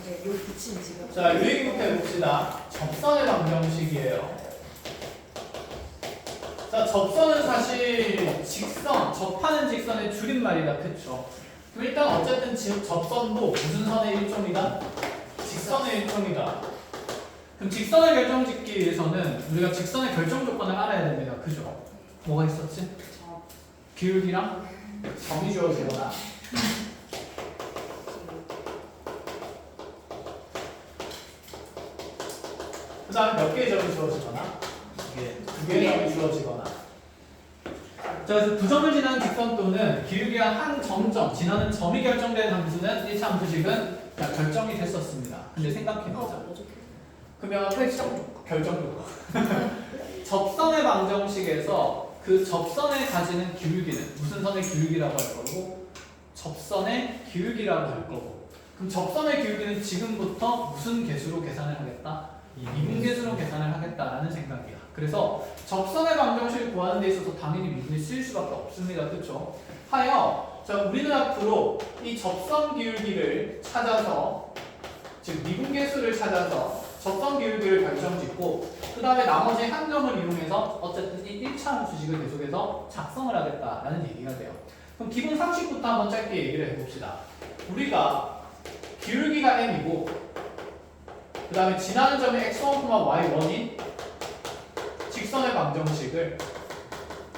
네, 여기 붙인 지금. 자, 요 얘기부터 해봅시다. 접선의 방정식이에요. 자, 접선은 사실 직선, 접하는 직선의 줄임말이다. 그쵸? 그럼 일단 어쨌든 접선도 무슨 선의 일종이다? 직선의 일종이다. 그럼 직선을 결정짓기 위해서는 우리가 직선의 결정 조건을 알아야 됩니다. 그죠? 뭐가 있었지? 기울기랑 점이 주어지거나 그 다음에 몇 개의 점이 주어지거나 두 개의 점이 주어지거나. 자, 그래서 두 점을 지나는 직선 또는 기울기가 한 점점 지나는 점이 결정되는 함수는 1차 함수식은 다 결정이 됐었습니다. 근데 생각해보자. 그러면 결정적으로 접선의 방정식에서 그 접선에 가지는 기울기는 무슨 선의 기울기라고 할 거고 접선의 기울기라고 할 거고 그럼 접선의 기울기는 지금부터 무슨 개수로 계산을 하겠다? 미분계수로 계산을 하겠다라는 생각이야. 그래서 접선의 방정식을 구하는 데 있어서 당연히 미분이 쓰일 수밖에 없습니다. 그렇죠? 하여 자, 우리는 앞으로 이 접선 기울기를 찾아서 즉 미분계수를 찾아서 접선 기울기를 결정짓고 그 다음에 나머지 한 점을 이용해서 어쨌든 이 1차 함수식을 계속해서 작성을 하겠다라는 얘기가 돼요. 그럼 기본 상식부터 한번 짧게 얘기를 해봅시다. 우리가 기울기가 m이고 그 다음에 지나는 점이 x1, y1인 직선의 방정식을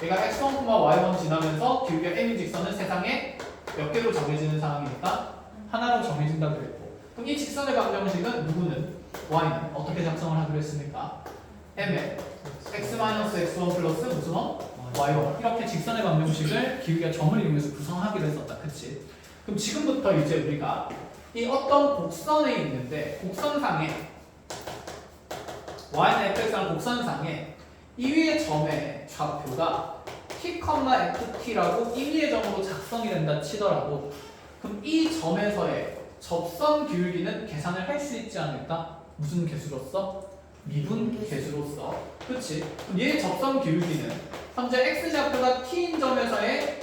내가 x1, y1 지나면서 기울기가 m인 직선은 세상에 몇 개로 정해지는 상황이니까 하나로 정해진다고 그랬고 그럼 이 직선의 방정식은 누구는? y는 어떻게 작성을 하기로 했습니까? m에 x-x1 플러스 무슨 원? y1 이렇게 직선의 방정식을 기울기가 점을 이용해서 구성하기로 했었다. 그치? 그럼 지금부터 이제 우리가 이 어떤 곡선에 있는데 곡선상에 y는 fx라는 곡선상에 이 위의 점의 좌표가 t, ft라고 임의의 점으로 작성이 된다 치더라도 그럼 이 점에서의 접선 기울기는 계산을 할 수 있지 않을까? 무슨 개수로서? 미분 개수로서. 그치? 그럼 얘의 접선 기울기는 현재 x좌표가 t인 점에서의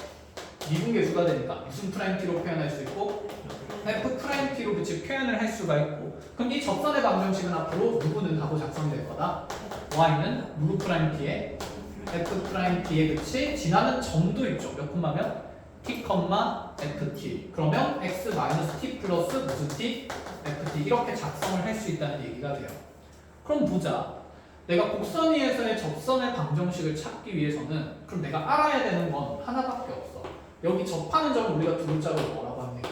미분 개수가 되니까 무슨 프라임 t로 표현할 수 있고 f 프라임 t로 그치 표현을 할 수가 있고 그럼 이 접선의 방정식은 앞으로 누구는 하고 작성이 될 거다? y는 누구 프라임 t에 f 프라임 t에 그치 지나는 점도 있죠. 몇 콤마면? t, ft 그러면 x t 플러스 무슨 t? ft 이렇게 작성을 할 수 있다는 얘기가 돼요. 그럼 보자. 내가 곡선 위에서의 접선의 방정식을 찾기 위해서는 그럼 내가 알아야 되는 건 하나밖에 없어. 여기 접하는 점을 우리가 두 글자로 뭐라고 합니까?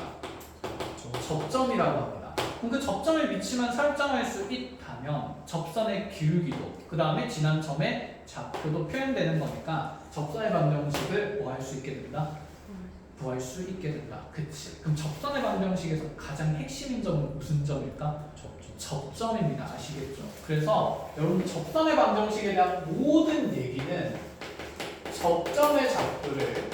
접점이라고 합니다. 그럼 그 접점의 위치만 설정할 수 있다면 접선의 기울기도 그 다음에 지난 점의 좌표도 표현되는 거니까 접선의 방정식을 뭐 할 수 있게 된다? 구할 수 있게 된다. 그치? 그럼 접선의 방정식에서 가장 핵심인 점은 무슨 점일까? 접점입니다. 아시겠죠? 그래서 여러분 접선의 방정식에 대한 모든 얘기는 접점의 좌표를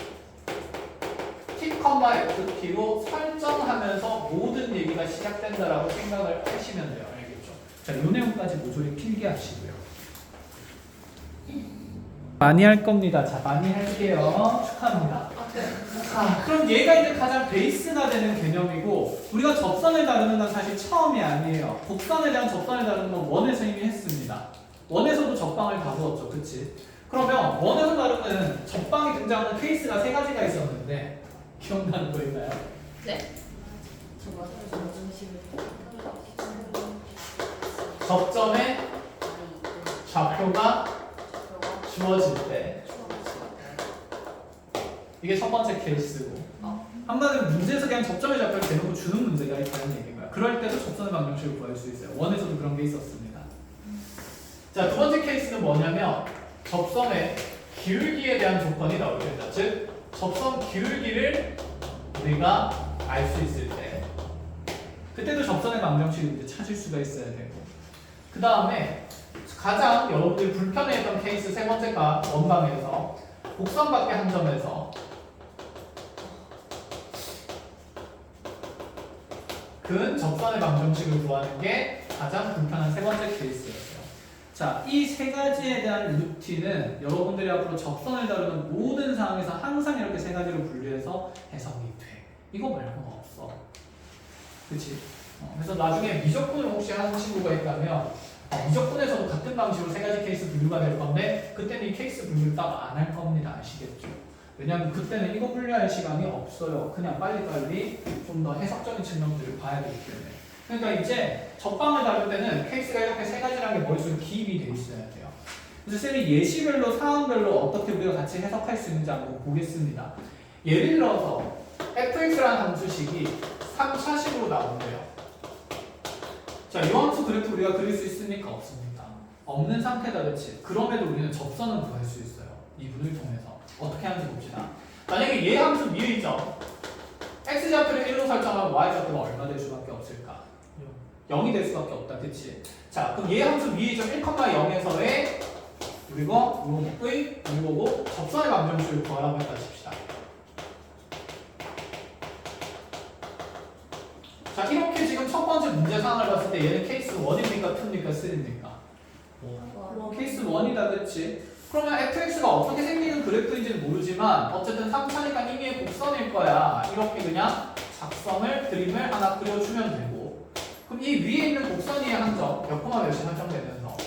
t, ft로 설정하면서 모든 얘기가 시작된다라고 생각을 하시면 돼요. 알겠죠? 자, 이 내용까지 모조리 필기 하시고요. 많이 할 겁니다. 자, 많이 할게요. 축하합니다. 자, 그럼 얘가 이제 가장 베이스가 되는 개념이고 우리가 접선을 다루는 건 사실 처음이 아니에요. 곡선에 대한 접선을 다루는 건 원에서 이미 했습니다. 원에서도 접방을 다루었죠. 그치? 그러면 원에서 다루는 접방이 등장하는 케이스가 세 가지가 있었는데 기억나는 거 있나요? 네. 접점의 좌표가 주어질 때 이게 첫 번째 케이스고 한마디로 문제에서 그냥 접점의 좌표를 대놓고 주는 문제가 있다는 얘기인 거야. 그럴 때도 접선의 방정식을 구할 수 있어요. 원에서도 그런 게 있었습니다. 자, 두 번째 케이스는 뭐냐면 접선의 기울기에 대한 조건이 나올 때다. 즉 접선 기울기를 우리가 알 수 있을 때 그때도 접선의 방정식을 이제 찾을 수가 있어야 되고 그 다음에 가장 여러분들이 불편해했던 케이스 세 번째가 원방에서 곡선 밖의 한 점에서 근 접선의 방정식을 구하는 게 가장 불편한 세 번째 케이스였어요. 자, 이 세 가지에 대한 루틴은 여러분들이 앞으로 접선을 다루는 모든 상황에서 항상 이렇게 세 가지로 분류해서 해석이 돼. 이거 말고는 없어. 그치? 그래서 나중에 미적분을 혹시 하는 친구가 있다면 미적분에서도 같은 방식으로 세 가지 케이스 분류가 될 건데 그때는 이 케이스 분류를 딱 안 할 겁니다. 아시겠죠? 왜냐면 그때는 이거 분류할 시간이 없어요. 그냥 빨리빨리 좀 더 해석적인 측면들을 봐야 되기 때문에. 그러니까 이제 적방을 다룰 때는 케이스가 이렇게 세 가지라는 게 머릿속에 기입이 돼 있어야 돼요. 그래서 쌤이 예시별로 상황별로 어떻게 우리가 같이 해석할 수 있는지 한번 보겠습니다. 예를 들어서 fx라는 함수식이 3차식으로 나온대요. 자, 이 함수 그래프 우리가 그릴 수 있습니까? 없습니까? 없는 상태다, 그렇지? 그럼에도 우리는 접선은 구할 수 있어요. 이분을 통해서. 어떻게 하는지 봅시다. 만약에 얘 함수 미의점 x좌표를 1로 설정하면 y좌표가 얼마 될 수밖에 없을까? 0이 될 수밖에 없다, 그치? 자, 그럼 얘 함수 미의점 1,0에서의 그리고 요의 이거고 접선의 방정식을 구하라고 했다 칩시다. 자, 이렇게 지금 첫 번째 문제 상황을 봤을 때 얘는 케이스 1입니까? 2입니까? 3입니까? 케이스 1이다, 그치? 그러면 fx가 어떻게 생기는 그래프인지는 모르지만 어쨌든 3차니까 이미의 곡선일 거야. 이렇게 그냥 작성을 그림을 하나 그려주면 되고 그럼 이 위에 있는 곡선의 한점 몇 콤마 몇이 설정되면서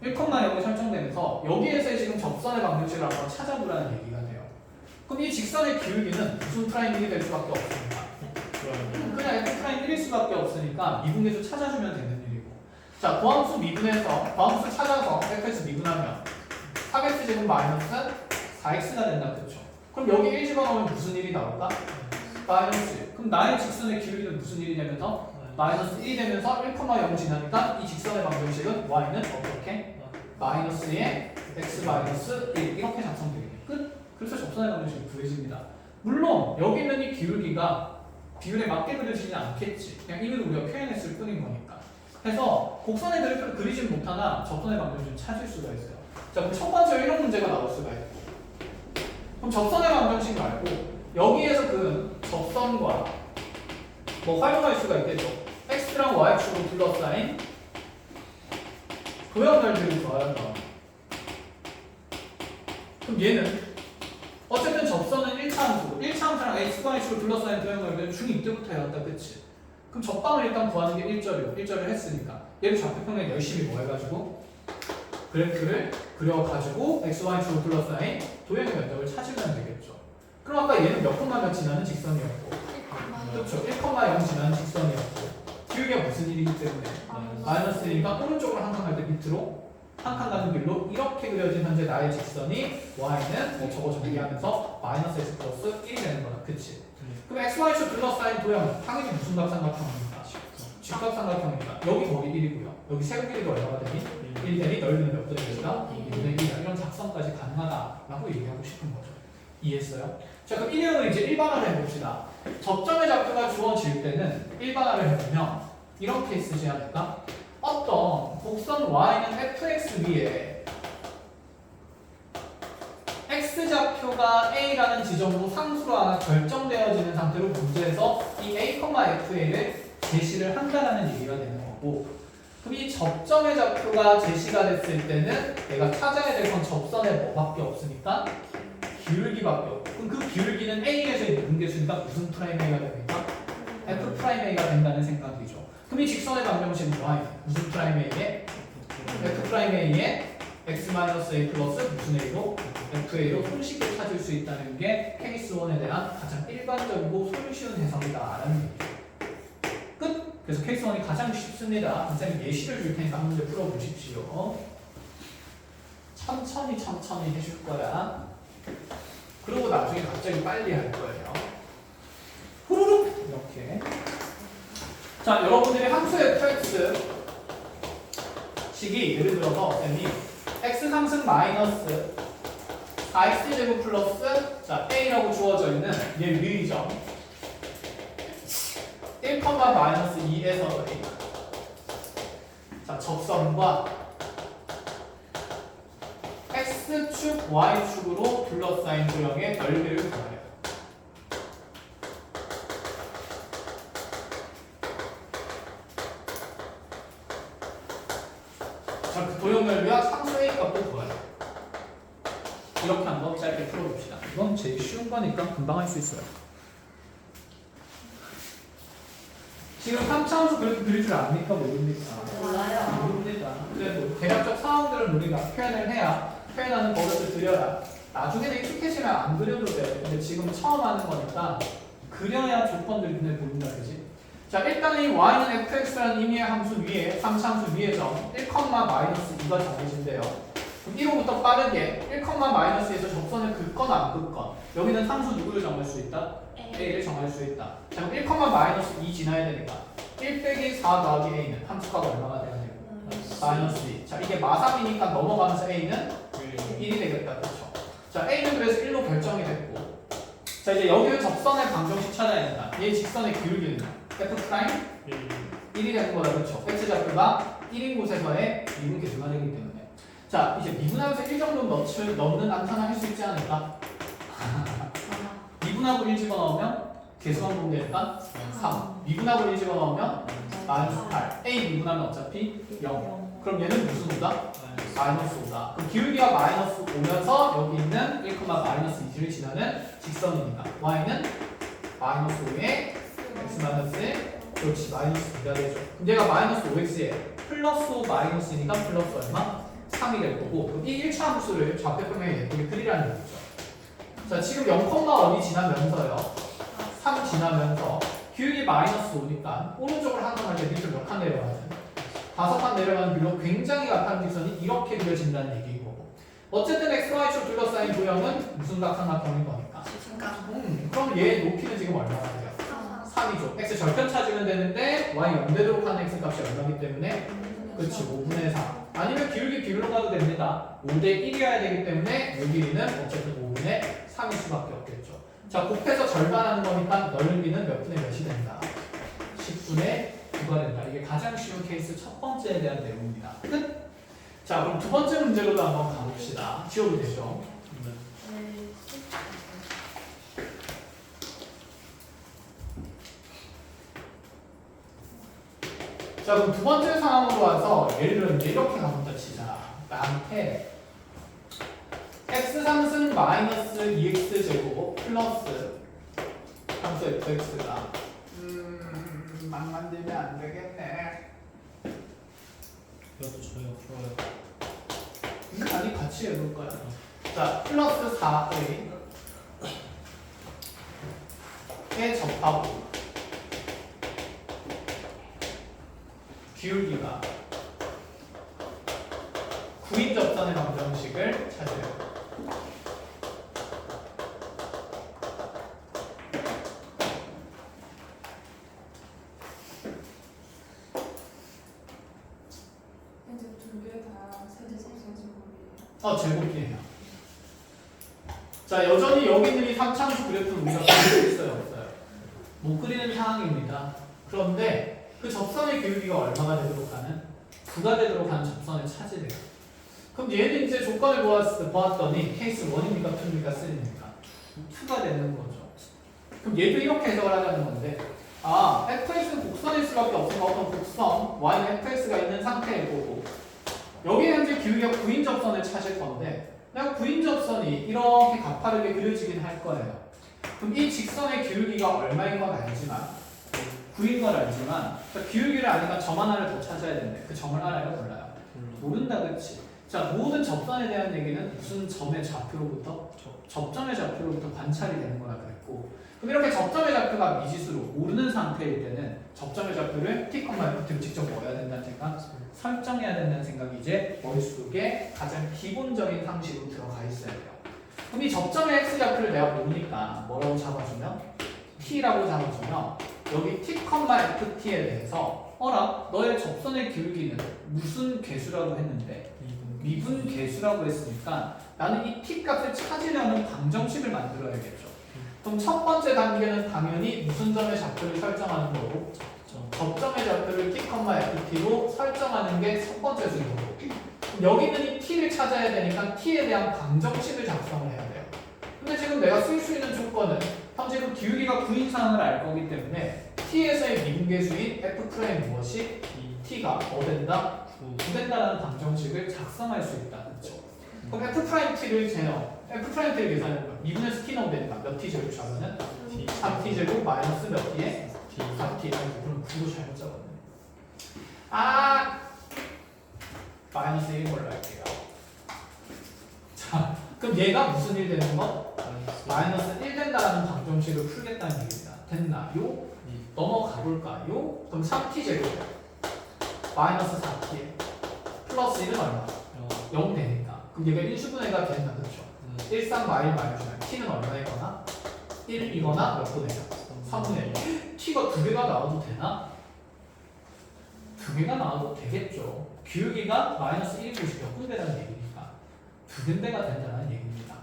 1,0이 설정되면서 여기에서 지금 접선의 방정식을 한번 찾아보라는 얘기가 돼요. 그럼 이 직선의 기울기는 무슨 프라임 1이 될 수밖에 없습니다. 그냥 f 프라임 1일 수밖에 없으니까 미분계수 찾아주면 되는 일이고 자, 고함수 미분해서 고함수 찾아서 fx 미분하면 4x 제곱 마이너스 4x가 된다, 그쵸? 그럼 여기 1 집어넣으면 무슨 일이 나올까? 마이너스 1. 그럼 나의 직선의 기울기는 무슨 일이 되면서? 마이너스 1이 되면서 1,0 지나니까 이 직선의 방정식은 y는 어떻게? 마이너스의 x 마이너스 1 이렇게 작성되겠네. 끝? 그래서 접선의 방정식이 구해집니다. 물론 여기 있는 이 기울기가 비율에 맞게 그려지지 않겠지. 그냥 이걸 우리가 표현했을 뿐인 거니까. 해서 곡선의 그래프를 그리지 못하나 접선의 방정식을 찾을 수가 있어요. 자, 그럼 첫 번째로 이런 문제가 나올 수가 있고 그럼 접선의 방정식 말고 여기에서 그 접선과 뭐 활용할 수가 있겠죠. x랑 y축으로 둘러싸인 도형별들을 구하란다. 그럼 얘는 어쨌든 접선은 1차 함수고 1차 함수랑 x, y축으로 둘러싸인 도형별들은 중2 때부터 해왔다, 그치? 그럼 접방을 일단 구하는 게 1절이고 1절을 했으니까 얘를 좌표평면 열심히 뭐 해가지고 그래프를 그려가지고 x, y축으로 둘러싸인 도형의 면적을 찾으면 되겠죠. 그럼 아까 얘는 몇 콤마 몇 지나는 직선이었고 그렇죠. 1,0 지나는 직선이었고 기울기가 무슨 일이기 때문에 마이너스 1이니까 오른쪽으로 한 칸 갈 때 밑으로 한 칸 가는 길로 이렇게 그려진 현재 나의 직선이 y는 뭐 저거 정리하면서 마이너스 x 플러스 1이 되는 거다, 그치? 그럼 x, y축 둘러싸인 도형은 당연히 무슨 각삼각형입니까? 직각삼각형이니까 여기 거기 1이고요. 여기 세로 길이가 얼마가 되니? 1 되니 넓이는 몇 되니까 2분의 1이다. 이런 작성까지 가능하다라고 얘기하고 싶은 거죠. 이해했어요? 자, 그럼 1형을 이제 일반화를 해봅시다. 접점의 좌표가 주어질 때는 일반화를 해보면 이렇게 쓰지 않을까? 어떤 곡선 y는 fx 위에 x좌표가 a라는 지점으로 상수로 하나 결정되어지는 상태로 문제에서 이 a, fa를 제시를 한다는 얘기가 되는 거고 그럼 이 접점의 좌표가 제시가 됐을 때는 내가 찾아야 될 건 접선의 뭐밖에 없으니까 기울기밖에 없고 그럼 그 기울기는 A에서의 미분계수니까 무슨 프라임 A가 됩니까? F 프라임 A가 된다는 생각이죠. 그럼 이 직선의 방정식은 y 무슨 프라임 A에? F 프라임 A에 x-a 플러스 무슨 A로? FA로 손쉽게 찾을 수 있다는 게 케이스 1에 대한 가장 일반적이고 손쉬운 해석이다라는 얘기죠. 끝! 그래서 케이스 1이 가장 쉽습니다. 선생님 예시를 줄 테니까 한 문제 풀어보십시오. 천천히 해줄 거야. 그리고 나중에 갑자기 빨리 할 거예요. 후루룩 이렇게. 자, 여러분들이 함수 fx 식이 예를 들어서 쌤이 x 상승 마이너스 4x 제곱 플러스 자 a라고 주어져 있는 얘 위의점 1, 마이너스 2에서의 자 접선과 x축, y축으로 둘러싸인 도형의 넓이를 구하래요. 자, 그 도형 넓이와 상수 A 값도 구하래요. 이렇게 한번 짧게 풀어봅시다. 이건 제일 쉬운 거니까 금방 할 수 있어요. 지금 지금 3차함수 그렇게 그릴 줄 압니까? 모릅니까? 몰라요. 모릅니다. 그래도 대략적 상황들은 우리가 표현을 해야 표현하는 버릇을 들여야 나중에는 익숙해지면 안 그려도 돼. 근데 지금 처음 하는 거니까 그려야 조건들이 눈에 보인다, 그지? 자, 일단 이 y는 fx라는 의미의 함수 위에 3차함수 위에 점 1,-2가 정해진대요. 그럼 1호부터 빠르게 1,-에서 접선을 긋건 안 긋건 여기는 함수 누구를 정할 수 있다? a를 정할 수 있다. 자, 그럼 1,-2 지나야 되니까 1 빼기 4 더하기 a는 함수값 얼마가 돼야 돼요? -2. 자, 이게 마삼이니까 넘어가면서 a는 1이 되겠다. 그렇죠? 자, a는 그래서 1로 결정이 됐고, 자, 이제 여기를 접선의 방정식 찾아야 된다. 얘 직선의 기울기는 f 프라임 1이 되는 거다. 그렇죠? x좌표가 1인 곳에서의 미분 계수가 되기 때문에. 자, 이제 미분하면서 1 정도 넣는 암산을 할 수 있지 않을까? 미분하고 1 집어넣으면 계수만 보면 되니까 3. 미분하고 1 집어넣으면 -8. a 미분하면 어차피 0. 그럼 얘는 무슨 오다? -5다. 그럼 기울기가 마이너스 오면서 여기 있는 1,-2를 지나는 직선이니까 y는 -5에 x-1 그렇지 -2가 되죠. 그럼 얘가 -5x에 플러스 5 마이너스니까 플러스 얼마? 3이 될 거고 그럼 이 1차 함수를 좌표평면에 예쁘게 그리라는 얘기죠. 자, 지금 0, 어디 지나면서요 3 지나면서 기울기 -5니까 오른쪽으로 한 칸 할 때 밑으로 몇 칸 내려가는 5칸 내려가는 길로 굉장히 가파른 직선이 이렇게 그려진다는 얘기인 거고 어쨌든 xy축 둘러싸인 도형은 무슨 각삼각형인 거니까 그럼 얘 높이는 지금 얼마나 돼요? 3이죠. x 절편 찾으면 되는데 y 연되도록 하는 x 값이 얼마기 때문에 그렇지 5분의 4 아니면 기울기 비율로 가도 됩니다. 5대 1이어야 되기 때문에 요 길이는 어쨌든 5분의 3일 수밖에 없겠죠. 자, 곱해서 절반하는 거니까 넓이는 몇 분의 몇이 된다? 10분의 9가 된다. 이게 가장 쉬운 케이스 첫 번째에 대한 내용입니다. 끝! 자, 그럼 두 번째 문제로도 한번 가봅시다. 지워도 되죠? 자, 그럼 두 번째 상황으로 와서 예를 들어 이제 이렇게 가본다 치자. 나한테 x3승 마이너스 2x 제곱 플러스 함수 fx가 막 만들면 안 되겠네. 이것도 저희가 풀어요. 아니 같이 해볼 거야. 자, 플러스 4a에 접하고 기울기가 9인 접선의 방정식을 찾아요. 제곱이에요. 자, 여전히 여기 있는 이 3차함수 그래프는 우리가 그릴 수 있어요, 없어요? 못 그리는 상황입니다. 그런데 그 접선의 기울기가 얼마가 되도록 하는? 9가 되도록 하는 접선을 찾으래요. 그럼 얘는 이제 조건을 보았더니 케이스 1입니까? 2입니까? 3입니까? 2가 되는 거죠. 그럼 얘도 이렇게 해석을 하자는 건데 fx는 곡선일 수밖에 없으니까 어떤 곡선 y는 fx가 있는 상태일 거고 여기 현재 기울기가 9인 접선을 찾을 건데 그냥 9인 접선이 이렇게 가파르게 그려지긴 할 거예요. 그럼 이 직선의 기울기가 얼마인 건 알지만 9인 건 알지만 기울기를 아니까 점 하나를 더 찾아야 되는데 그 점을 알아요? 몰라요? 모른다, 그렇지? 자, 모든 접선에 대한 얘기는 무슨 점의 좌표로부터? 접점의 좌표로부터 관찰이 되는 거라 그랬고 그럼 이렇게 접점의 좌표가 미지수로 모르는 상태일 때는 접점의 좌표를 t, f로 직접 넣어야 된다는 생각, 설정해야 된다는 생각이 이제 머릿속에 가장 기본적인 상식으로 들어가 있어야 돼요. 그럼 이 접점의 x좌표를 내가 모르니까 뭐라고 잡아주면? t라고 잡아주면 여기 t, ft에 대해서 너의 접선의 기울기는 무슨 개수라고 했는데 미분 개수라고 했으니까 나는 이 t 값을 찾으려는 방정식을 만들어야겠죠. 그럼 첫 번째 단계는 당연히 무슨 점의 좌표를 설정하는 거고 접점의 좌표를 t, ft로 설정하는 게 첫 번째 순서고 여기는 이 t를 찾아야 되니까 t에 대한 방정식을 작성을 해야 돼요. 근데 지금 내가 쓸 수 있는 조건은 현재 그 기울기가 9인 상황을 알 거기 때문에 t에서의 미분계수인 f' 무엇이? t가 뭐 된다? 9 된다라는 방정식을 작성할 수 있다. 그렇죠? 그럼 f't를 계산해보면 미분에서 t 넣으면 되니까 몇 t 제곱 잡으면 3t 제곱 마이너스 몇 t에 4t. 아이고, 그럼 9도 잘못 잡았네. 마이너스 1인 걸로 할게요. 자, 그럼 얘가 무슨 일 되는 거? 마이너스 1 된다는 방정식을 풀겠다는 얘기입니다. 됐나요? 넘어가 볼까요? 그럼 3t 제곱 마이너스 4t 플러스 1은 얼마? 0 되니까. 그럼 얘가 1수분해가 된다, 그렇죠? 1, 3 마일 마이너스 t는 얼마이거나 1이거나 몇 분의요? 3분의 1. t가 2개가 나와도 되나? 2개가 나와도 되겠죠. 기울기가 마이너스 1이 몇 분배라는 얘기니까 2분배가 된다는 얘기입니다.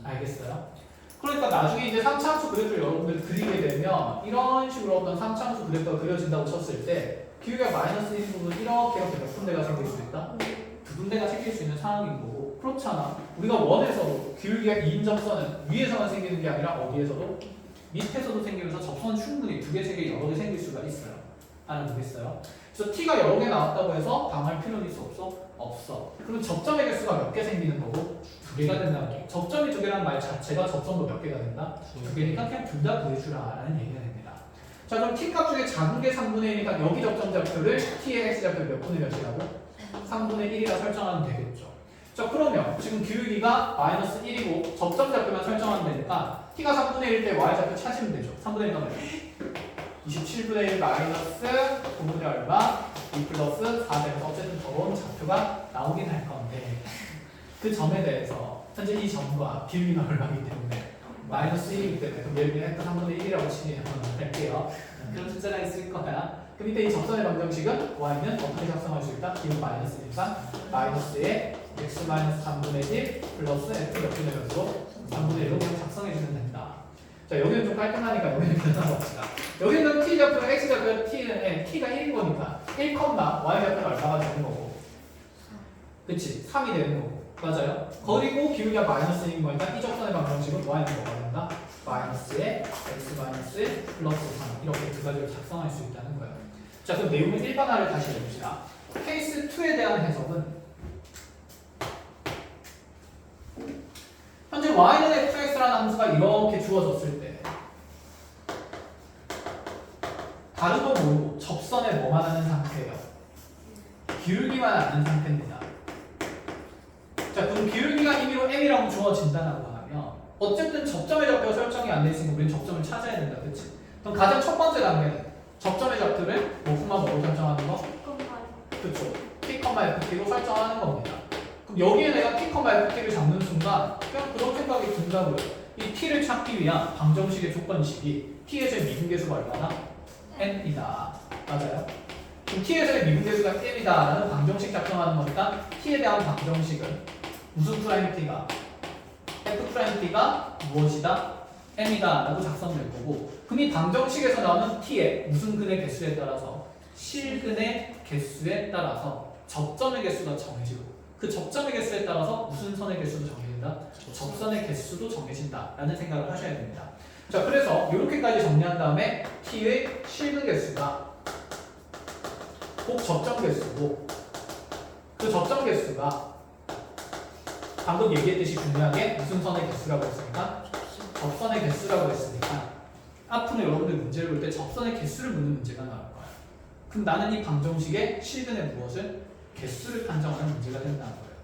알겠어요? 그러니까 나중에 이제 3차함수 그래프를 여러분들 그리게 되면 이런 식으로 어떤 3차함수 그래프가 그려진다고 쳤을 때 기울기가 마이너스 1인 부분 이렇게 몇 분배가 생길 수 있다? 2분배가 생길 수 있는 상황인 거고, 그렇잖아. 우리가 원에서도 기울기가 2인 접선은 위에서만 생기는 게 아니라 어디에서도? 밑에서도 생기면서 접선 충분히 2개, 3개 여러 개 생길 수가 있어요. 알아보겠어요? 그래서 t가 여러 개 나왔다고 해서 당할 필요는 있어 없어? 없어. 그럼 접점의 개수가 몇 개 생기는 거고 2개가 된다는 얘기. 접점이 2개라는 말 자체가 접점도 몇 개가 된다? 2개니까 그냥 둘 다 구해주라 라는 얘기가 됩니다. 자, 그럼 t값 중에 작은 게 3분의 1이니까 여기 접점 좌표를 t의 x좌표 몇 분의 몇이라고? 3분의 1이라 설정하면 되겠죠. 자, 그러면 지금 기울기가 마이너스 1이고 접점 좌표만 설정하면 되니까 t가 3분의 1일 때 y좌표 찾으면 되죠. 3분의 1가 27분의 1 마이너스 9분의 얼마 2 플러스 4 되면서 어쨌든 더러운 좌표가 나오긴 할 건데 그 점에 대해서 현재 이 점과 기울기가 얼마이기 때문에 마이너스 1이기 때문에 그럼 예를 들면 3분의 1이라고 할게요. 그런 숫자가 있을 거야. 그럼 이때 이 접선의 방정식은 y는 어떻게 작성할 수 있다? 기울기 마이너스니까 마이너스에 x 마이너스 3분의 1 플러스 f 몇 분의 몇으로 3분의 1로 그냥 작성해주면 된다. 자, 여기는 좀 깔끔하니까 여기는 계산해 봅시다. 여기는 t 좌표, x 좌표, t는 t가 1인 거니까 1, y 좌표가 얼마가 되는 거고, 그치? 3이 되는 거고, 맞아요? 그리고 기울기가 마이너스 1인 거니까 이 접선의 방정식은 y는 뭐가 된다? 마이너스에 x 마이너스 1 플러스 3 이렇게 두 가지를 작성할 수 있다는 거예요. 자, 그럼 내용을 일반화를 다시 해봅시다. 케이스 2에 대한 해석은 현재 y는 fx라는 함수가 이렇게 주어졌을 때 다른 건 모르고 접선에 뭐만 아는 상태예요? 기울기만 아는 상태입니다. 자, 그럼 기울기가 임의로 m이라고 주어진다고 하면 어쨌든 접점의 좌표가 설정이 안 돼 있으니까 우리는 접점을 찾아야 된다, 그치? 그럼 가장 첫 번째 단계는 접점의 좌표를 뭐만 뭐로 설정하는 거? 그쵸? p, ft로 설정하는 겁니다. 그럼 여기에 내가 p, ft를 잡는 순간 그냥 그런 생각이 든다고요. 이 t를 찾기 위한 방정식의 조건식이 t에서의 미분계수가 얼마나? n이다. 맞아요? 그럼 t에서의 미분계수가 n이다 라는 방정식 작성하는 거니까 t에 대한 방정식은 무슨 프라임 t가? f 프라임 t가 무엇이다? n이다 라고 작성될 거고, 그럼 이 방정식에서 나오는 t의 무슨 근의 개수에 따라서 실근의 개수에 따라서 접점의 개수가 정해지고, 그 접점의 개수에 따라서 무슨 선의 개수도 정해진다? 접선의 개수도 정해진다 라는 생각을 하셔야 됩니다. 자, 그래서 이렇게까지 정리한 다음에 t의 실근 개수가 꼭 접점 개수고, 그 접점 개수가 방금 얘기했듯이 중요하게 무슨 선의 개수라고 했습니까? 접선의 개수라고 했으니까 앞으로 여러분들 문제를 볼 때 접선의 개수를 묻는 문제가 나올 거예요. 그럼 나는 이 방정식의 실근의 무엇을? 개수를 판정하는 문제가 된다는 거예요.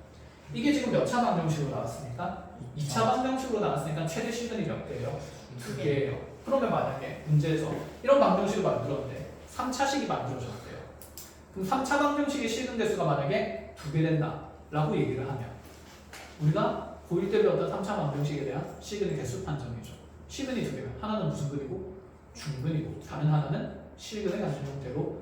이게 지금 몇 차 방정식으로 나왔습니까? 2차 방정식으로 나왔으니까 최대 실근이 몇 개예요? 2개예요. 그러면 만약에 문제에서 이런 방정식을 만들었는데 3차식이 만들어졌대요. 그럼 3차 방정식의 실근 개수가 만약에 2개 된다 라고 얘기를 하면 우리가 고1 때 배웠던 3차 방정식에 대한 실근의 개수 판정이죠. 실근이 2개면 하나는 무슨 근이고? 중근이고, 다른 하나는 실근의 같은 형태로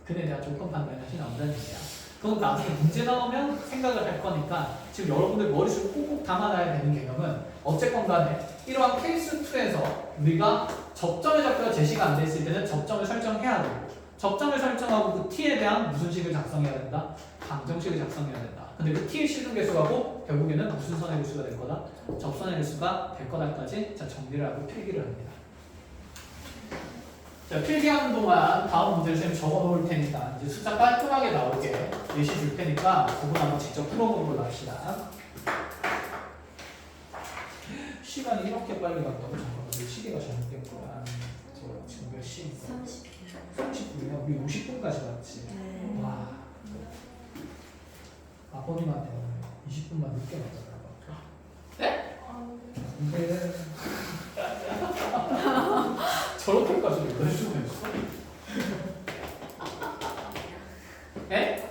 근에 대한 조건 판단이 다시 나온다는 얘기야. 그건 나중에 문제 나오면 생각을 할 거니까 지금 여러분들 머릿속에 꼭꼭 담아놔야 되는 개념은 어쨌건 간에 이러한 케이스 2에서 우리가 접점의 좌표가 제시가 안 돼 있을 때는 접점을 설정해야 되고, 접점을 설정하고 그 t에 대한 무슨 식을 작성해야 된다? 방정식을 작성해야 된다. 근데 그 t의 실근 개수가 꼭 결국에는 무슨 선의 개수가 될 거다? 접선의 개수가 될 거다까지 자 정리를 하고 필기를 합니다. 자, 필기하는 동안 다음 문제를 쌤이 적어 놓을 테니까 이제 숫자 깔끔하게 나오게 예시 줄 테니까 그거 한번 직접 풀어보는 걸로 합시다. 시간이 이렇게 빨리 갔다고 잠깐만 시계가 잘못된 거야. 지금 몇 시인가? 30. 30분이나 우리 50분까지 왔지. 네. 와. 아버님한테 20분만 늦게 나가더라고. 네? 근데 저렇게까지 왜 수가 있어? 네?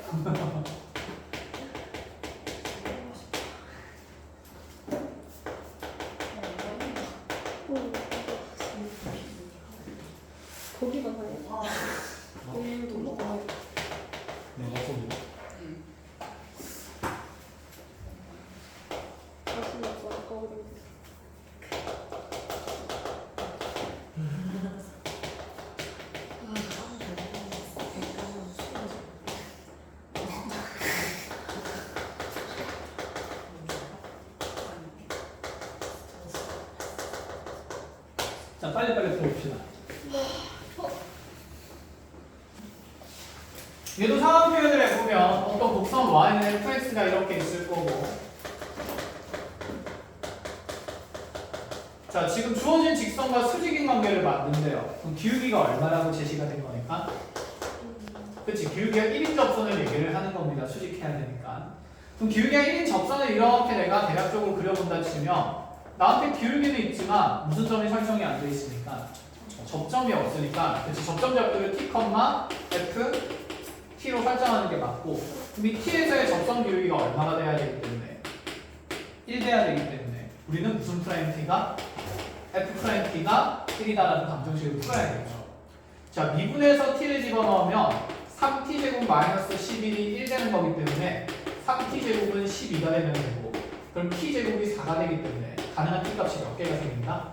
고기가 가요. 고기도 먹어. 내가 거기. 맛있는 거 아까 우리. 자, 빨리빨리 들어봅시다. 얘도 상황 표현을 해보면 어떤 곡선 y는 fx가 이렇게 있을 거고, 자, 지금 주어진 직선과 수직인 관계를 만든대요. 그럼 기울기가 얼마라고 제시가 된 거니까? 그치, 기울기가 1인 접선을 얘기를 하는 겁니다. 수직해야 되니까. 그럼 기울기가 1인 접선을 이렇게 내가 대략적으로 그려본다 치면 나한테 기울기는 있지만 무슨 점이 설정이 안 돼 있으니까 접점이 없으니까, 그치, 접점 좌표를 t, f, t로 설정하는 게 맞고, 그럼 이 t에서의 접선 기울기가 얼마가 돼야 되기 때문에 1 돼야 되기 때문에 우리는 무슨 프라임 t가? f 프라임 t가 1이다라는 방정식을 풀어야겠죠. 자, 미분에서 t를 집어넣으면 3t 제곱 마이너스 11이 1 되는 거기 때문에 3t 제곱은 12가 되면 되고, 그럼 t 제곱이 4가 되기 때문에 가능한 t 값이 몇 개가 생긴다?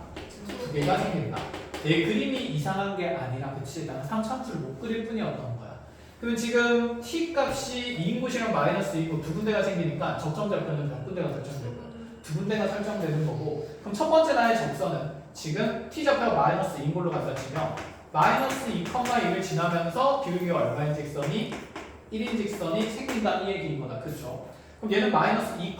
2개가 생긴다. 내 그림이 이상한 게 아니라, 그치? 나는 상참수를 못 그릴 뿐이었던 거야. 그러면 지금 t 값이 2인 곳이랑 마이너스 2고 두 군데가 생기니까 접점 좌표는 몇 군데가 설정되고 두 군데가 설정되는 거고, 그럼 첫 번째 나의 접선은 지금 t 좌표가 마이너스 2인 걸로 갖다 치면 마이너스 2,1을 지나면서 기울기가 얼마인 직선이 1인 직선이 생긴다는 얘기인 거다. 그렇죠? 그럼 얘는 마이너스 2,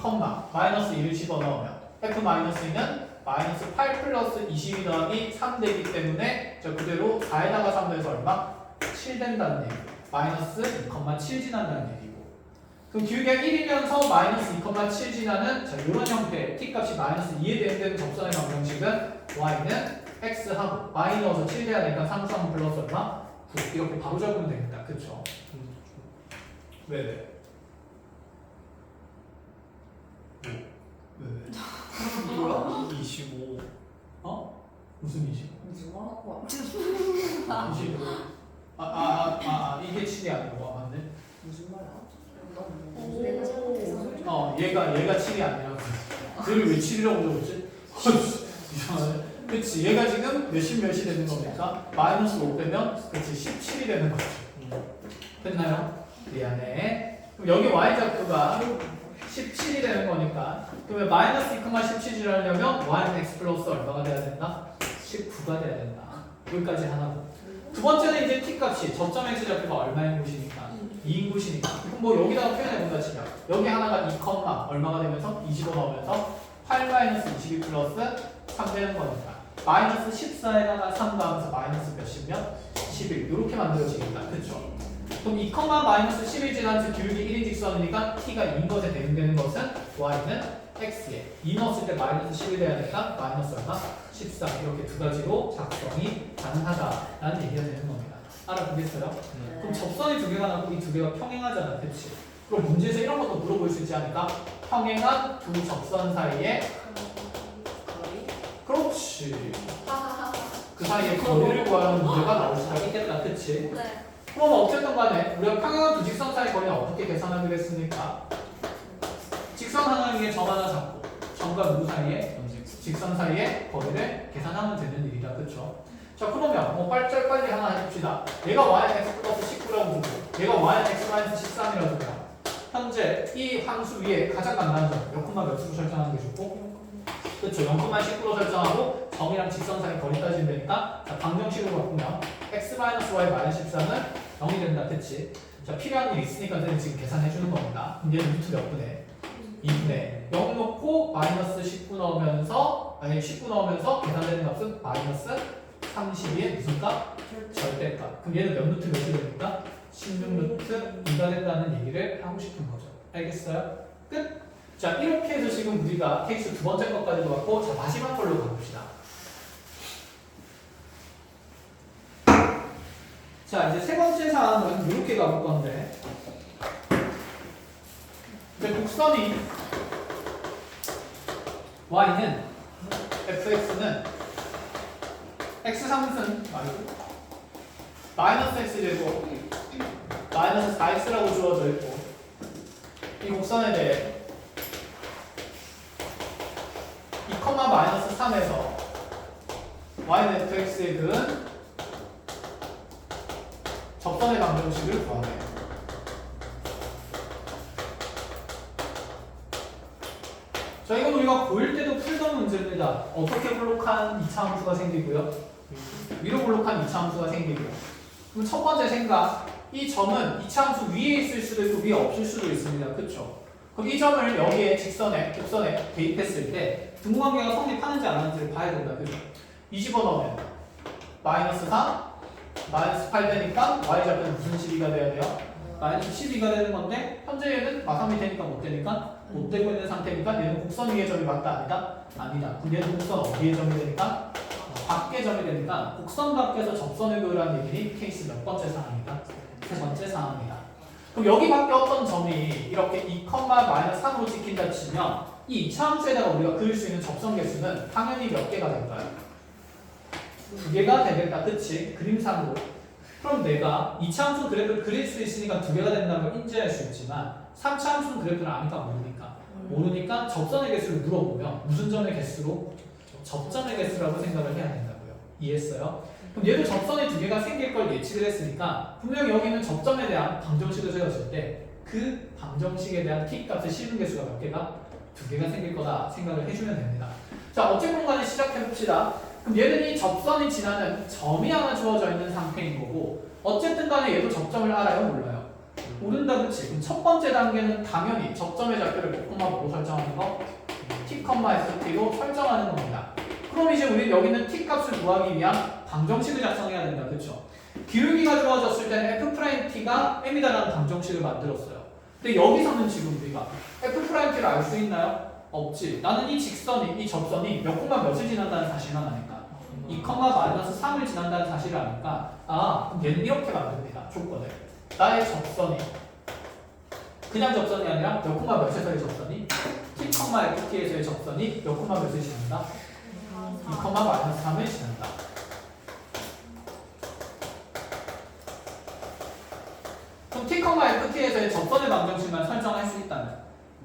마이너스 1을 집어넣으면 f 마이너스 2는 마이너스 8 플러스 22 더하기 3 되기 때문에 저 그대로 4에다가 3 더해서 얼마? 7 된다는 얘기. 마이너스 2,7 지난다는 얘기고. 그럼 기울기가 1이면서 마이너스 2,7 지나는 자, 이런 형태의 t 값이 마이너스 2에 대응되는 접선의 방정식은 y는 x하고 y 넣어서 7 돼야 되니까 3, 3 플러스 얼마? 9 이렇게 바로 적으면 되겠다. 그쵸? 왜? 뭐야? 25. 어? 무슨 25? 무슨 말 하고 25. 이게 7이 아니고 맞네. 무슨 말이야? 내가 생각해서. 얘가 7이 아니라고. 얘를 왜 7이라고 적었지? 이상하네. 그치, 얘가 지금 몇이 되는 겁니까? 마이너스 5 빼면 그치 17이 되는 거죠. 됐나요? 미안해. 그럼 여기 y좌표가 17이 되는 거니까, 그러면 마이너스 2,17을 하려면 y는 x 플러스 얼마가 돼야 된다? 19가 돼야 된다. 여기까지 하나고. 두 번째는 이제 t 값이 접점 x 좌표가 얼마인 곳이니까 2인 곳이니까, 그럼 뭐 여기다가 표현해 본다 치면 여기 하나가 2, 얼마가 되면서 25 나오면서 8 마이너스 22 플러스 3 되는 거니까 마이너스 14에다가 3 더하면서 마이너스 몇이면 11 이렇게 만들어지겠다. 그쵸? 그럼 2, 마이너스 11 지나면서 기울기 1인 직선이니까 t가 2인 것에 대응되는 것은 y는 x에 2 넣었을 때 마이너스 11 돼야 되니까 마이너스 얼마? 14 이렇게 두 가지로 작성이 가능하다라는 얘기가 되는 겁니다. 알아보겠어요? 그럼 접선이 두 개가 나고 이 두 개가 평행하잖아. 그치? 그럼 문제에서 이런 것도 물어볼 수 있지 않을까? 평행한 두 접선 사이에 그렇지. 그 사이에 거리를 구하는 문제가 나올 수가 있겠다. 그치? 네. 그럼 어쨌든 간에 우리가 평행한 두 직선 사이 거리는 어떻게 계산하기로 했습니까? 직선 하나 위에 점 하나 잡고 점과 누구 사이에? 직선 사이에 거리를 계산하면 되는 일이다. 그쵸? 자, 그러면 뭐 빨리 하나 해봅시다. 얘가 y는 x 플러스 19라고 두고 얘가 y는 x 마이너스 13이라고 두고요. 현재 이 함수 위에 가장 간단한 점 몇 콤마 몇으로 설정하는 게 좋고, 그쵸? 0,19로 설정하고 점이랑 직선 사이 거리 따지면 되니까, 자, 방정식으로 바꾸면 x 마이너스 y 마이너스 13은 0이 된다. 그치? 자, 필요한 일이 있으니까 저는 지금 계산해 주는 겁니다. 그럼 얘는 루트 몇 분의? 2분의 0 넣고 마이너스 19 넣으면서, 아니 19 넣으면서 계산되는 값은 마이너스 32의 무슨 값? 절대값. 그럼 얘는 몇 루트 몇이 됩니까? 16루트 2가 된다는 얘기를 하고 싶은 거죠. 알겠어요? 끝? 자, 이렇게 해서 지금 우리가 케이스 두 번째 것까지도 왔고, 자, 마지막 걸로 가봅시다. 자, 이제 세 번째 사항은 이렇게 가볼 건데, 이제 곡선이 y는 fx는 x3은 말고 마이너스 x제곱 마이너스 4x라고 주어져 있고, 이 곡선에 대해 2, 마이너스 3에서 y는 fx의 근은 접선의 방정식을 구하래요. 자, 이건 우리가 고1 때도 풀던 문제입니다. 어떻게 블록한 2차 함수가 생기고요. 위로 블록한 2차 함수가 생기고요. 그럼 첫 번째 생각, 이 점은 2차 함수 위에 있을 수도 있고 위에 없을 수도 있습니다. 그쵸? 그럼 이 점을 여기에 직선에, 곡선에 대입했을 때 등호관계가 성립하는지 안 하는지를 봐야 된다. 그죠? 20원 마이너스 3, 마이너스 8 되니까 y좌표는 무슨 식이가 돼야 돼요? 마이너스 12가 되는 건데, 현재 얘는 마삼이 되니까 못 되니까 못 되고 있는 상태니까 얘는 곡선 위의 점이 맞다 아니다? 아니다. 그럼 얘는 곡선 어디의 점이 되니까? 밖의 점이 되니까 곡선 밖에서 접선을 그으라는 얘기니 케이스 몇 번째 사항이다? 세 번째 사항이다. 그럼 여기밖에 어떤 점이 이렇게 2, 마이너스 3으로 찍힌다 치면 이 2차 함수에다가 우리가 그을 수 있는 접선 개수는 당연히 몇 개가 될까요? 2개가 되겠다. 그치? 그림상으로. 그럼 내가 2차 함수 그래프를 그릴 수 있으니까 2개가 된다는 걸 인지할 수 있지만 3차 함수는 그래프를 아니까 모르니까 접선의 개수를 물어보면 무슨 점의 개수로? 접점의 개수라고 생각을 해야 된다고요. 이해했어요? 그럼 얘도 접선이 2개가 생길 걸 예측을 했으니까 분명히 여기는 접점에 대한 방정식을 세웠을 때 그 방정식에 대한 t 값의 실분 개수가 몇 개가? 2개가 생길 거다 생각을 해주면 됩니다. 자, 어쨌든 간에 시작해봅시다. 그럼 얘는 이 접선이 지나는 점이 하나 주어져 있는 상태인 거고, 어쨌든 간에 얘도 접점을 알아요? 몰라요? 모른다. 그치? 그럼 첫 번째 단계는 당연히 접점의 좌표를 몇 콤마로 설정하는 거? t, ft로 설정하는 겁니다. 그럼 이제 우리 여기는 t 값을 구하기 위한 방정식을 작성해야 된다. 그쵸? 기울기가 주어졌을 때는 f't가 m이다라는 방정식을 만들었어요. 근데 여기서는 지금 우리가 f't를 알 수 있나요? 없지. 나는 이 직선이, 이 접선이 몇 콤마 몇을 지난다는 사실만 아니까 2, 마이너스 3을 지난다는 사실을 아니까, 아, 그럼 얘는 이렇게 만듭니다. 조건을. 나의 접선이 그냥 접선이 아니라 몇 콤마 몇에서의 접선이 t, ft에서의 접선이 몇 콤마 몇을 지난다? 2, 마이너스 3을 지난다. 그럼 t, ft에서의 접선의 방정식만 설정할 수 있다면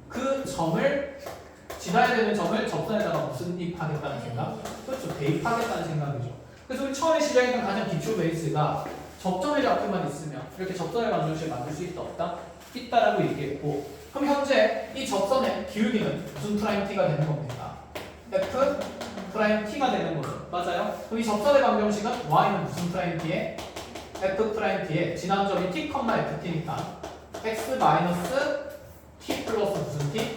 그 점을 지나야 되는 점을 접선에다가 무슨 입하겠다는 생각? 그렇죠. 대입하겠다는 생각이죠. 그래서 우리 처음에 시작했던 가장 기초 베이스가 접점의 좌표만 있으면 이렇게 접선의 방정식을 만들 수 있다 없다? 있다라고 얘기했고, 그럼 현재 이 접선의 기울기는 무슨 프라임 t가 되는 겁니까? f 프라임 t가 되는 거죠. 맞아요? 그럼 이 접선의 방정식은 y는 무슨 프라임 t에? f 프라임 t에 지난 점이 t, ft니까 x 마이너스 t 플러스 무슨 t?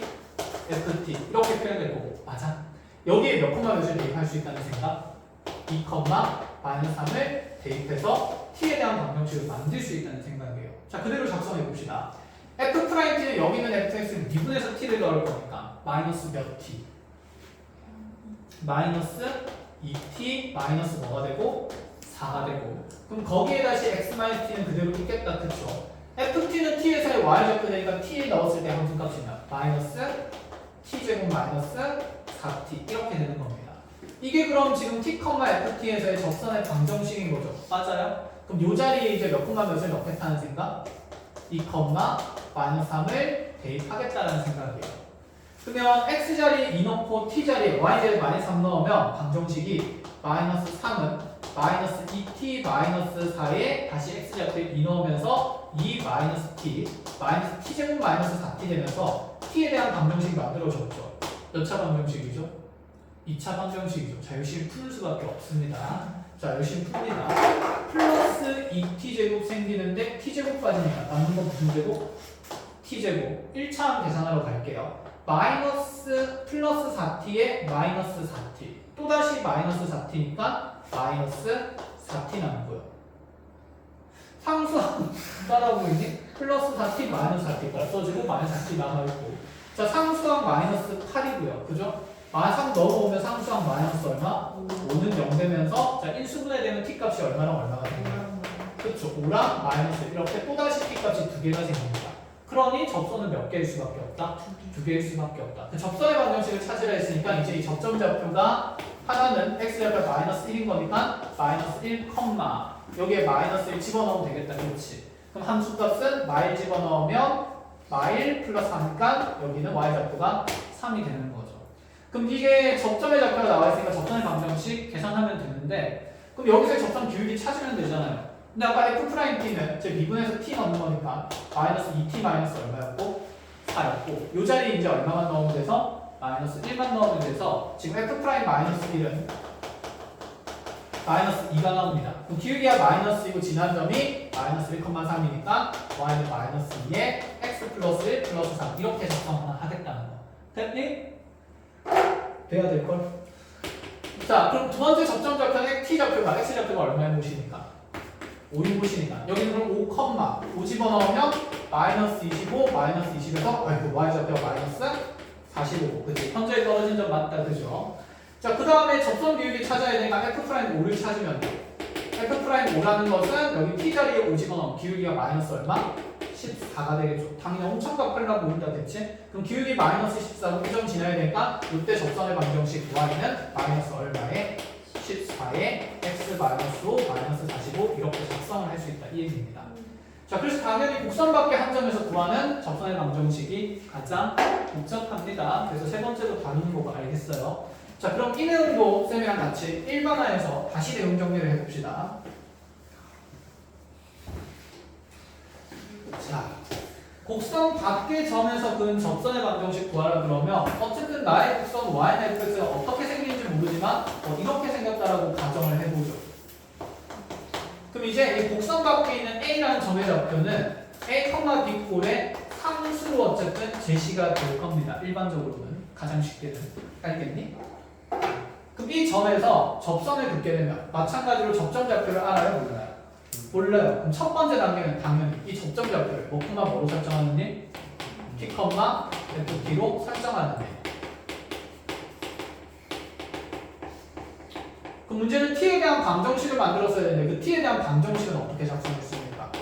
ft 이렇게 표현될 거고, 맞아? 여기에 몇 콤마 몇을 대입할 수 있다는 생각? 2, 마이너스 3을 대입해서 t에 대한 방정식을 만들 수 있다는 생각이에요. 자, 그대로 작성해 봅시다. f't는 여기는 fx는 미분해서 t를 넣을 거니까 마이너스 몇 t? 마이너스 2t 마이너스 뭐가 되고? 4가 되고, 그럼 거기에 다시 x-t는 그대로 있겠다. 그쵸? ft는 t에서의 y좌표 되니까 t에 넣었을 때 함수값이냐? 마이너스 t제곱 마이너스 4t 이렇게 되는 겁니다. 이게 그럼 지금 t, ft에서의 접선의 방정식인 거죠. 맞아요? 그럼 요 자리에 이제 몇 콤마 몇을 넣겠다는 생각? 2, 마이너스 3을 대입하겠다는 생각이에요. 그러면 x자리에 2 넣고 t자리에 y자리에 마이너스 3 넣으면 방정식이 마이너스 3은 마이너스 2t 마이너스 4에 다시 x좌표에 2 넣으면서 2 마이너스 t 마이너스 t제곱 마이너스 4t 되면서 t에 대한 방정식이 만들어졌죠. 몇 차 방정식이죠? 2차 방정식이죠. 자, 열심히 푸는 수밖에 없습니다. 자, 열심히 풉니다. 플러스 2t제곱 생기는데 t제곱 빠지니까 남는 건 무슨 제곱? t제곱. 1차 계산하러 갈게요. 마이너스 플러스 4t에 마이너스 4t 또다시 마이너스 4t니까 마이너스 4t 남고요. 상수항 따라 보이니? 플러스 4t 마이너스 4t 없어지고 마이너스 4t 남아있고. 자, 상수항 마이너스 8이고요. 그죠? 마상 넣어보면 상수항 마이너스 얼마? 5는 0 되면서 자, 인수분해 되면 t 값이 얼마랑 얼마가 됩니다. 그렇죠. 5랑 마이너스 이렇게 또다시 t 값이 두 개가 생깁니다. 그러니 접선은 몇 개일 수밖에 없다? 두 개일 수밖에 없다. 그 접선의 방정식을 찾으라 했으니까 이제 이 접점 좌표가 하나는 x좌표 마이너스 1인 거니까 마이너스 1, 여기에 마이너스 1 집어넣으면 되겠다. 그렇지. 그럼 함수값은 마일 집어넣으면 마일 플러스 3이니까 여기는 y좌표가 3이 되는 거죠. 그럼 이게 접점의 좌표가 나와 있으니까 접선의 방정식 계산하면 되는데 그럼 여기서 접점 기울기 찾으면 되잖아요. 근데 아까 f't는 제 미분에서 t 넣는 거니까 마이너스 2t 마이너스 얼마였고? 4였고 요 자리에 이제 얼마만 넣으면 돼서? 마이너스 1만 넣으면 돼서 지금 f' 마이너스 1은 마이너스 2가 나옵니다. 그럼 기울기가 마이너스이고 지난 점이 마이너스 1,3이니까 y는 마이너스 2에 x 플러스 1 플러스 3 이렇게 작성을 하겠다는 거. 됐니? 돼야 될걸? 자, 그럼 두 번째 접점 좌표는 t 좌표가 x 좌표가 얼마에 보시니까? 5인 보시니까 여기는 그럼 5, 5 집어넣으면 마이너스 25, 마이너스 20에서 아이고 y 좌표가 마이너스 45. 그치? 현저히 떨어진 점 맞다. 그죠? 자, 그 다음에 접선 비율이 찾아야 되니까 f'5를 찾으면 돼. f'5라는 것은 여기 t 자리에 5 집어넣으면 기울기가 마이너스 얼마? 14가 되겠죠. 당연히 엄청 가팔라 보인다. 됐지? 그럼 기울기 마이너스 14로 1점 지나야 되니까 이때 접선의 방정식 y는 마이너스 얼마에 14에 x 마이너스 5 마이너스 45 이렇게 작성을 할 수 있다. 이 얘기입니다. 자, 그래서 당연히 곡선밖에 한 점에서 구하는 접선의 방정식이 가장 복잡합니다. 그래서 세 번째로 다루는 거가 알겠어요. 자, 그럼 이 내용도 쌤이랑 같이 일반화해서 다시 내용 정리를 해봅시다. 자, 곡선 밖의 점에서 그은 접선의 방정식 구하라 그러면 어쨌든 나의 곡선 y나 fx가 어떻게 생긴지 모르지만 이렇게 생겼다라고 가정을 해보죠. 그럼 이제 이 곡선 밖에 있는 a라는 점의 좌표는 a, b 꼴의 상수로 어쨌든 제시가 될 겁니다. 일반적으로는 가장 쉽게는. 알겠니? 그럼 이 점에서 접선을 긋게 되면 마찬가지로 접점 좌표를 알아요? 몰라요? 몰라요. 그럼 첫 번째 단계는 당연히 이 접점 좌표를 뭐로 설정하는 일? t, ft로 설정하는 일. 그럼 문제는 t에 대한 방정식을 만들었어야 되는데 그 t에 대한 방정식은 어떻게 작성했습니까?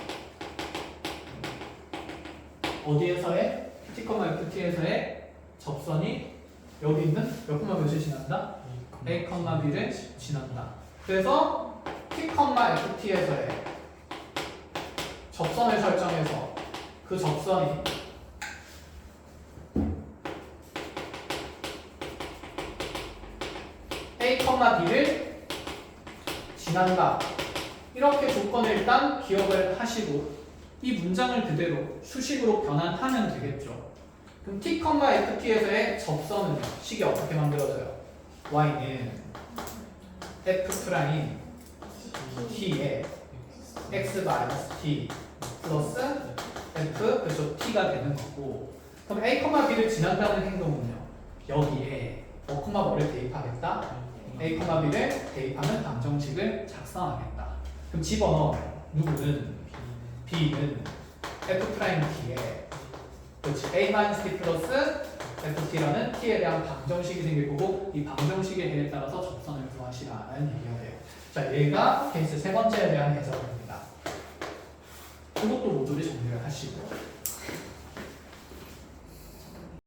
어디에서의? t, ft에서의 접선이 여기 있는 몇 몇을 지난다? a, b를 지난다. 그래서 t, ft에서의 접선을 설정해서 그 접선이 a, b를 지난다. 이렇게 조건을 일단 기억을 하시고 이 문장을 그대로 수식으로 변환하면 되겠죠. 그럼 t, ft에서의 접선은 식이 어떻게 만들어져요? y는 f' t에 x-t 플러스 f 그래서 t가 되는 거고 그럼 a, b를 지난다는 행동은요. 여기에 뭐를 대입하겠다? a, b를 대입하면 방정식을 작성하겠다. 그럼 집어넣으면 누구는 b는 f'-t에 그렇지 a-t 플러스 ft라는 t에 대한 방정식이 생길 거고 이 방정식에 대해 따라서 접선을 구하시라는 얘기가 돼요. 자, 얘가 케이스 세 번째에 대한 해석입니다. 이것도 모조리 정리를 하시고